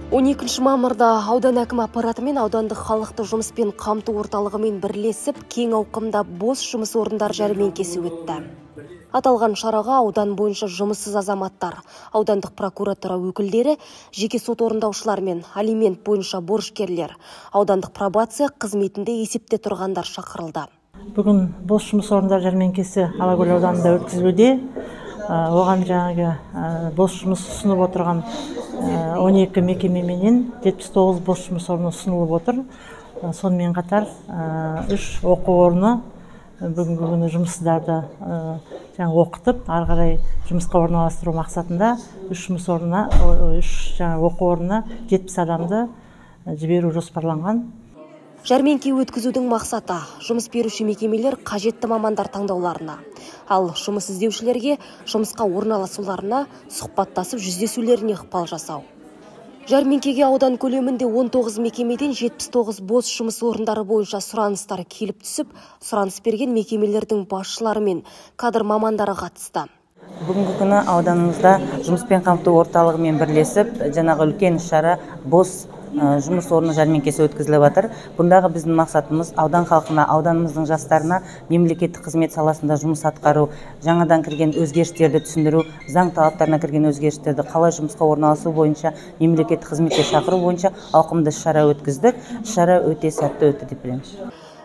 12 мамырда аудан әкім аппараты мен аудандық халықты жұмыспен қамту орталығымен бірлесіп кең ауқымда бос жұмыс орындар жәрмеңкесі өтті. Аталған шараға аудан бойынша жұмыссыз азаматтар, аудандық прокуратура өкілдері, жеке сот орындаушылар мен алимент бойынша борышкерлер, аудандық пробация қызметінде есепте тұрғандар шақырылды. Бүгін бос жұмыс орындар жәрмеңкесі Алакөл ауданында өткізілуде. Оған бос жұмыс ұсынып отырған 12 мекемеменен 79 бос жұмыс орны ұсынылып отыр. Сонымен қатар 3 оқу орны бүгінгі күні жұмыссыздарды оқытып, ары қарай жұмысқа орналастыру мақсатында 3 оқу орнына 70 адамды жіберу жоспарланған. Жәрмеңке өткізудің мақсаты жұмыс беруші мекемелер қажетті мамандар таңдауларына, ал жұмыс іздеушілерге жұмысқа орналасуларына, сұхбаттасып жүздесулеріне ықпал жасау. Жәрмеңкеге аудан көлемінде 19 мекемеден 79 бос жұмыс орындары бойынша сұраныстар келіп түсіп, сұраныс берген мекемелердің басшылары мен кадр мамандары қатысты. Бүгінгі күні ауданымызда жұмыспен қамту орталығымен бірлесіп, жаңағы үлкен шара бос жұмыс орны жәрмеңкесі өткізіліп жатыр. Бұндағы біздің мақсатымыз аудан халқына, ауданымыздың жастарына мемлекеттік қызмет саласында жұмыс атқару, жаңадан кірген өзгерістерді түсіндіру, заң талаптарына кірген өзгерістерді қалай жұмысқа орналасу бойынша, мемлекеттік қызметке шақыру бойынша ауқымды шара өткіздік. Шара өте сәтті өтті деп білемін.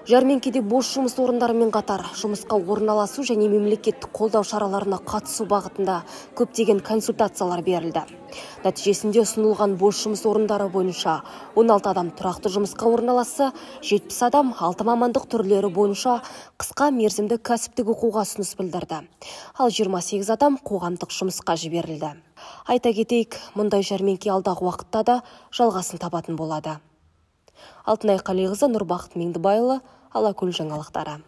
Жәрмеңкеде бос жұмыс орындарымен қатар жұмысқа орналасу және мемлекеттік қолдау шараларына қатысу бағытында көптеген консультациялар берілді. Нәтижесінде ұсынылған бос жұмыс орындары бойынша 16 адам тұрақты жұмысқа орналасса, 70 адам 6 мамандық түрлері бойынша қысқа мерзімді кәсіптік оқуға ұсыныс білдірді. Ал 28 адам қоғамдық жұмысқа жіберілді. Айта кетейік, мұндай жәрмеңке алдағы уақытта да жалғасын табатын болады. Алтынай Қалиқызы, Нұрбақыт Меңдібайұлы, Алакөл жаңалықтары.